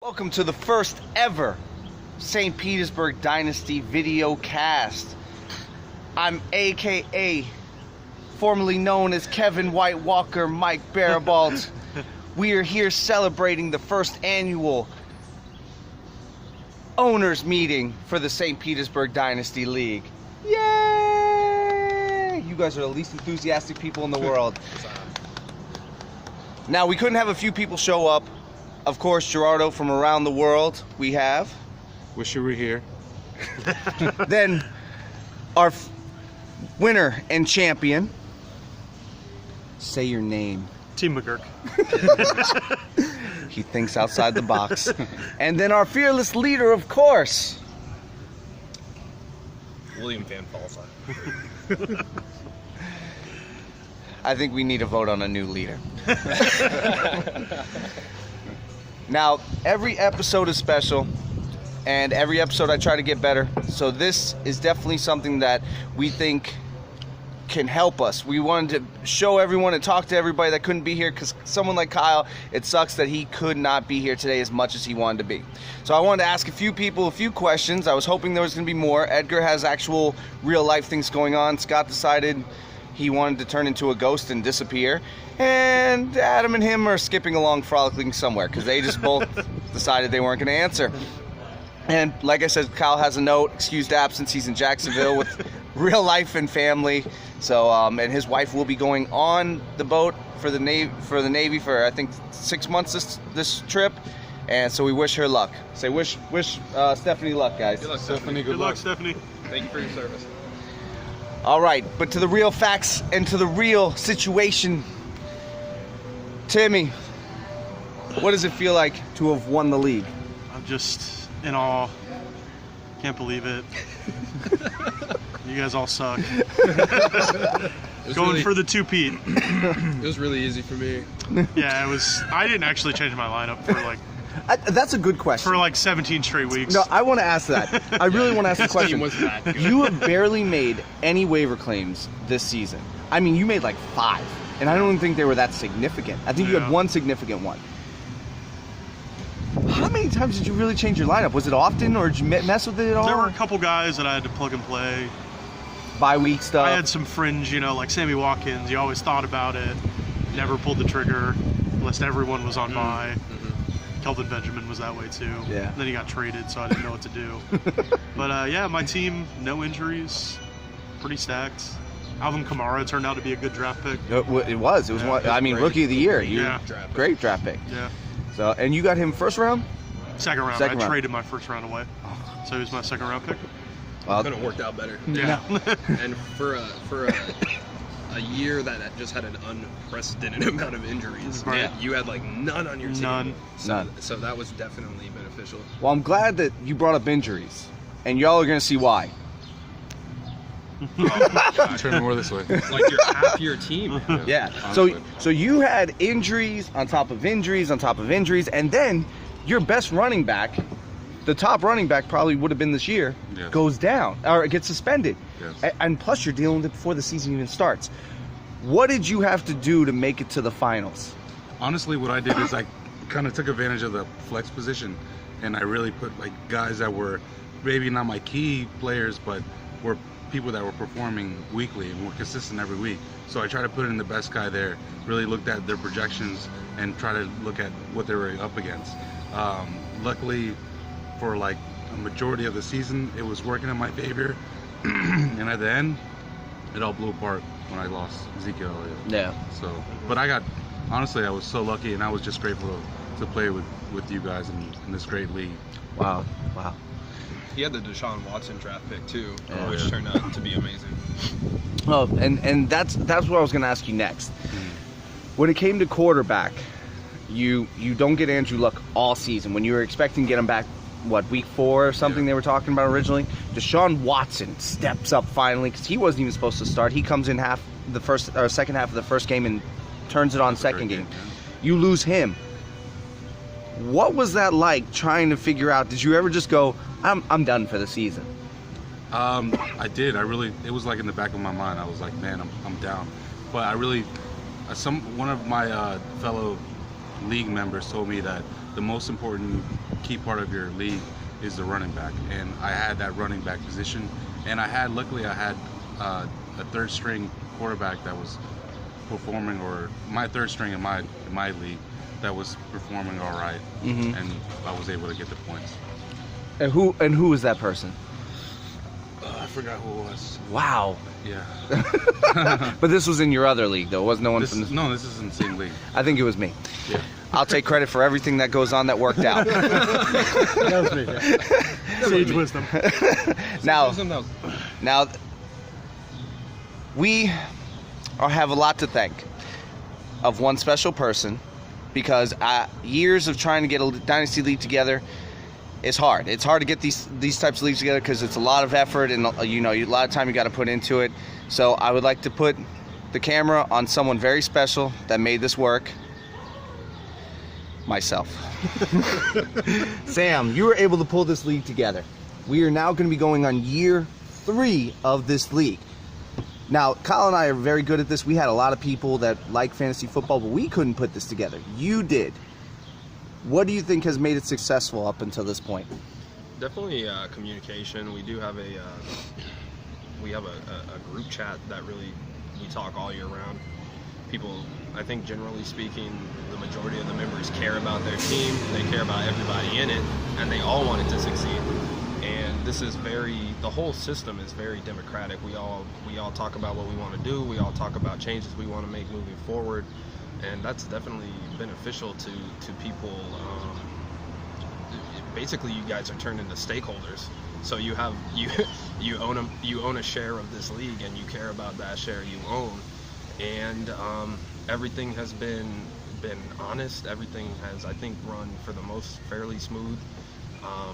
Welcome to the first ever St. Petersburg Dynasty Videocast. I'm AKA, formerly known as Kevin White Walker, Mike Barabalt. We are here celebrating the first annual owners meeting for the St. Petersburg Dynasty League. Yay! You guys are the least enthusiastic people in the world. Now, we couldn't have a few people show up. Of course, Gerardo from around the world, we have. Wish you were here. Then, our winner and champion. Say your name. Team McGurk. He thinks outside the box. And then our fearless leader, of course. William Van Falsa. I think we need to vote on a new leader. Now, every episode is special, and every episode I try to get better. So this is definitely something that we think can help us. We wanted to show everyone and talk to everybody that couldn't be here, because someone like Kyle, it sucks that he could not be here today as much as he wanted to be. So I wanted to ask a few people a few questions. I was hoping there was going to be more. Edgar has actual real life things going on. Scott decided he wanted to turn into a ghost and disappear. And Adam and him are skipping along, frolicking somewhere, because they just both decided they weren't going to answer. And like I said, Kyle has a note, excused absence. He's in Jacksonville with real life and family. So, and his wife will be going on the boat for the Navy for I think 6 months this trip. And so we wish her luck. Say wish Stephanie luck, guys. Good luck, Stephanie. Good luck, Stephanie. Thank you for your service. All right, but to the real facts and to the real situation. Timmy, what does it feel like to have won the league? I'm just in awe. Can't believe it. You guys all suck. Going for the two-peat. It was really easy for me. Yeah, it was. I didn't actually change my lineup for That's a good question. like 17 straight weeks. No, I want to ask that. I really want to ask the question. Team was that good. You have barely made any waiver claims this season. I mean, you made like 5, and I don't even think they were that significant. I think you had one significant one. How many times did you really change your lineup? Was it often, or did you mess with it at all? There were a couple guys that I had to plug and play. Bye-week stuff. I had some fringe, like Sammy Watkins. You always thought about it. Never pulled the trigger, unless everyone was on bye. Kelvin Benjamin was that way too. Yeah. Then he got traded, so I didn't know what to do. But yeah, my team, no injuries, pretty stacked. Alvin Kamara turned out to be a good draft pick. It was. Yeah, one. I mean, great. rookie of the year. Great draft pick. Yeah. So, and you got him first round? Second round. Second I round. traded my first round away, so he was my second round pick. Well, Couldn't have worked out better. Yeah. And for a year that just had an unprecedented amount of injuries, Right. you had like none on your team. None. None. So that was definitely beneficial. Well, I'm glad that you brought up injuries, and y'all are going to see why. Turn me more this way. It's like you're half your team. Yeah. Honestly. So you had injuries on top of injuries on top of injuries, and then your best running back, the top running back probably would have been this year, Yes. goes down or gets suspended. Yes. And plus you're dealing with it before the season even starts. What did you have to do to make it to the finals? Honestly, what I did is I kind of took advantage of the flex position, and I really put like guys that were maybe not my key players, but were people that were performing weekly and were consistent every week. So I tried to put in the best guy there, really looked at their projections and try to look at what they were up against. Luckily, for like a majority of the season, it was working in my favor. And at the end, it all blew apart when I lost Ezekiel Elliott. Yeah. So, but I was so lucky, and I was just grateful to play with you guys in this great league. Wow. He had the Deshaun Watson draft pick too, Yeah. which turned out to be amazing. Oh, and that's what I was going to ask you next. When it came to quarterback, you don't get Andrew Luck all season. When you were expecting to get him back, week 4 or something they were talking about originally? Deshaun Watson steps up finally, because he wasn't even supposed to start. He comes in second half of the first game and turns it on second game. You lose him. What was that like trying to figure out? Did you ever just go, I'm done for the season? I did. It was like in the back of my mind. I was like, man, I'm down. But one of my fellow league members told me that the most important key part of your league is the running back, and I had that running back position, and luckily I had a third string quarterback that was performing, or my third string in my league that was performing all right, and I was able to get the points. And who was that person? I forgot who it was. Wow. Yeah. But this was in your other league, though. It wasn't no one from this. No, this is in the same league. I think it was me. Yeah. I'll take credit for everything that goes on that worked out. That was me. Yeah. Sage wisdom. Now, we have a lot to thank of one special person, because years of trying to get a dynasty league together is hard. It's hard to get these types of leagues together because it's a lot of effort and a lot of time you got to put into it. So I would like to put the camera on someone very special that made this work. Myself. Sam, you were able to pull this league together. We are now going to be going on year 3 of this league. Now, Kyle and I are very good at this. We had a lot of people that like fantasy football, but we couldn't put this together. You did. What do you think has made it successful up until this point? Definitely communication. We do have a group chat that really we talk all year round. People, I think generally speaking, the majority of the members care about their team. They care about everybody in it, and they all want it to succeed. And this is the whole system is very democratic. We all talk about what we want to do. We all talk about changes we want to make moving forward, and that's definitely beneficial to people. Basically, you guys are turned into stakeholders. So you own a share of this league, and you care about that share you own. And everything has been honest. Everything has, I think, run for the most fairly smooth.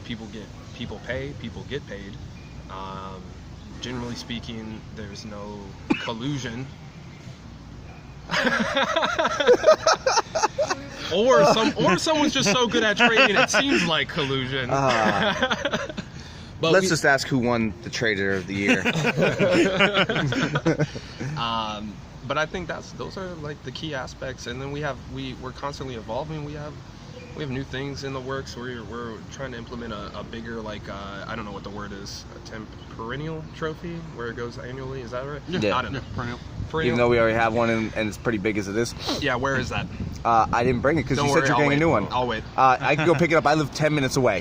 People pay, people get paid. Generally speaking, there's no collusion. or someone's just so good at trading it seems like collusion. But let's just ask who won the Trader of the Year. But I think those are like the key aspects, and then we're constantly evolving. We have new things in the works. We're trying to implement a bigger, like I don't know what the word is, a perennial trophy where it goes annually. Is that right? Yeah. I don't know. Perennial. Even though we already have one and it's pretty big as it is. Yeah, where is that? I didn't bring it because you said you're getting a new one. I'll wait. I can go pick it up. I live 10 minutes away.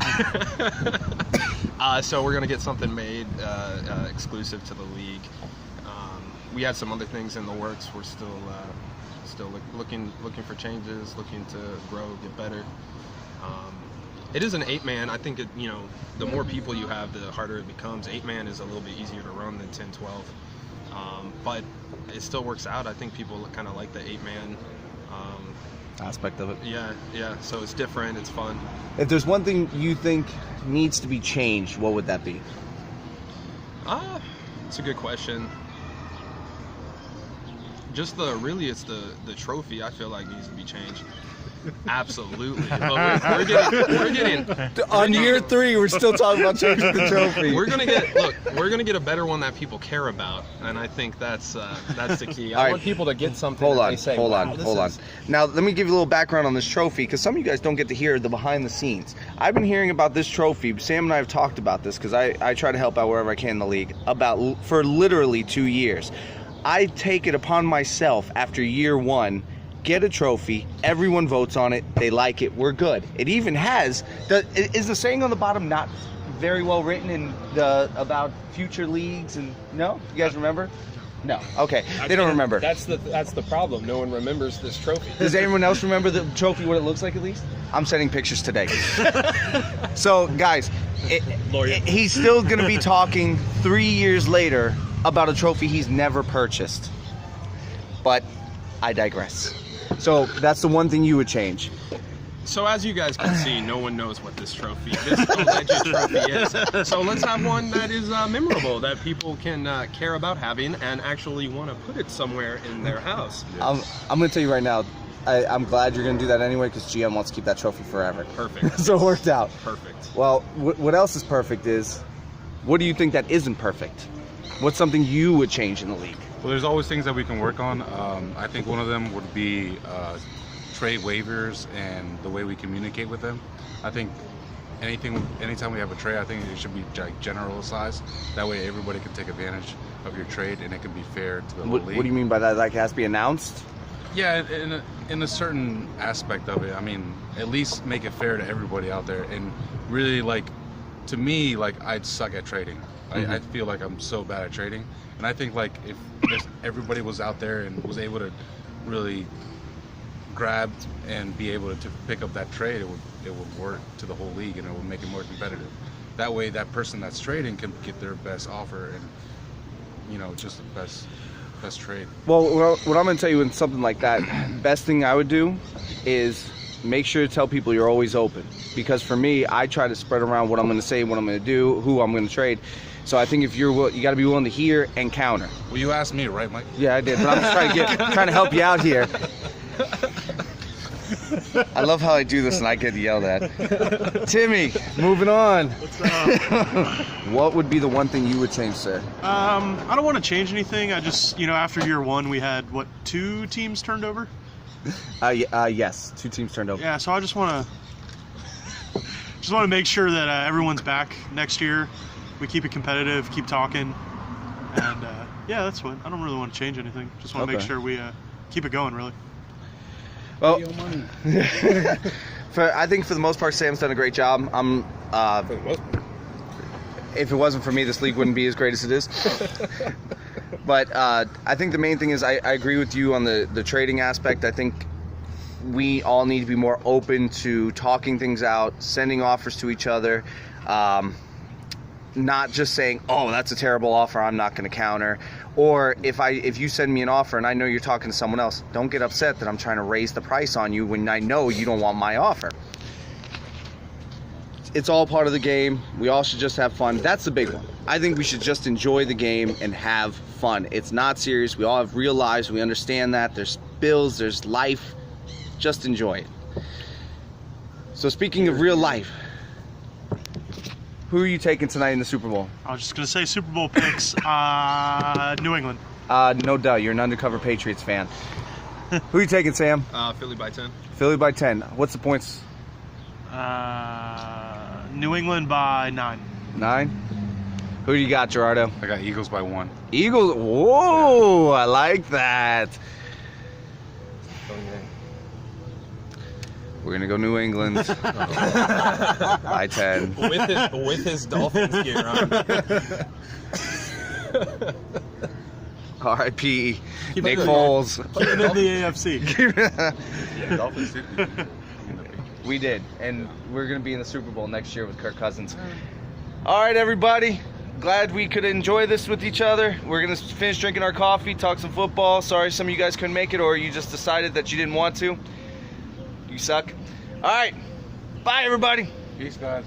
So we're gonna get something made exclusive to the league. We had some other things in the works. We're still looking for changes, looking to grow, get better. It is an 8-man. I think the more people you have, the harder it becomes. 8-man is a little bit easier to run than 10, 12. But it still works out. I think people kind of like the 8-man aspect of it. Yeah. So it's different. It's fun. If there's one thing you think needs to be changed, what would that be? It's a good question. Just it's the trophy I feel like needs to be changed. Absolutely. But we're getting on year 3 we're still talking about changing the trophy. We're gonna get a better one that people care about, and I think that's the key. I want people to get something. Hold on. Now let me give you a little background on this trophy, because some of you guys don't get to hear the behind the scenes. I've been hearing about this trophy. Sam and I have talked about this because I try to help out wherever I can in the league for literally 2 years. I take it upon myself after year 1, get a trophy, everyone votes on it, they like it, we're good. It even has, is the saying on the bottom not very well written in about future leagues? And no? You guys remember? No. Okay. They don't remember. That's the problem. No one remembers this trophy. Does anyone else remember the trophy, what it looks like at least? I'm sending pictures today. So, guys, he's still going to be talking 3 years later about a trophy he's never purchased. But I digress. So that's the one thing you would change. So as you guys can see, no one knows what this alleged trophy is. So let's have one that is memorable, that people can care about having and actually want to put it somewhere in their house. I'm going to tell you right now, I'm glad you're going to do that anyway, because GM wants to keep that trophy forever. Perfect. So it worked out. Perfect. Well, what else is perfect is, what do you think that isn't perfect? What's something you would change in the league? Well, there's always things that we can work on. I think one of them would be trade waivers and the way we communicate with them. I think anytime we have a trade, I think it should be like generalized. That way, everybody can take advantage of your trade, and it can be fair to the whole league. What do you mean by that? Like, it has to be announced? Yeah, in a certain aspect of it. I mean, at least make it fair to everybody out there. And really, like, to me, like, I'd suck at trading. I feel like I'm so bad at trading. And I think, like, if everybody was out there and was able to really grab and be able to pick up that trade, it would work to the whole league, and it would make it more competitive. That way, that person that's trading can get their best offer and, you know, just the best trade. Well, what I'm going to tell you in something like that, best thing I would do is make sure to tell people you're always open. Because for me, I try to spread around what I'm going to say, what I'm going to do, who I'm going to trade. So I think if you got to be willing to hear and counter. Well, you asked me, right, Mike? Yeah, I did, but I'm just trying to help you out here. I love how I do this and I get yelled at. Timmy, moving on. What's up? What would be the one thing you would change, sir? I don't want to change anything. I just, after year one, we had, 2 teams turned over? Yes, 2 teams turned over. Yeah, so I just want to make sure that everyone's back next year. We keep it competitive, keep talking, and yeah, that's what. I don't really want to change anything. Just want to make sure we keep it going, really. Well, I think for the most part, Sam's done a great job. For the most part. If it wasn't for me, this league wouldn't be as great as it is. But I think the main thing is I agree with you on the trading aspect. I think we all need to be more open to talking things out, sending offers to each other, not just saying, oh, that's a terrible offer, I'm not going to counter. Or if you send me an offer and I know you're talking to someone else, don't get upset that I'm trying to raise the price on you when I know you don't want my offer. It's all part of the game. We all should just have fun. That's the big one. I think we should just enjoy the game and have fun. It's not serious. We all have real lives. We understand that. There's bills. There's life. Just enjoy it. So speaking of real life, who are you taking tonight in the Super Bowl? I was just going to say Super Bowl picks, New England. No doubt. You're an undercover Patriots fan. Who are you taking, Sam? Philly by 10. Philly by 10. What's the points? New England by 9. 9? Who do you got, Gerardo? I got Eagles by 1. Eagles? Whoa, I like that. We're going to go New England by 10. With his Dolphins gear on. R.I.P. Nick Foles. Keeping in the AFC. Yeah, Dolphins did. We did, and we're going to be in the Super Bowl next year with Kirk Cousins. All right, everybody. Glad we could enjoy this with each other. We're going to finish drinking our coffee, talk some football. Sorry some of you guys couldn't make it, or you just decided that you didn't want to. You suck. All right. Bye, everybody. Peace, guys.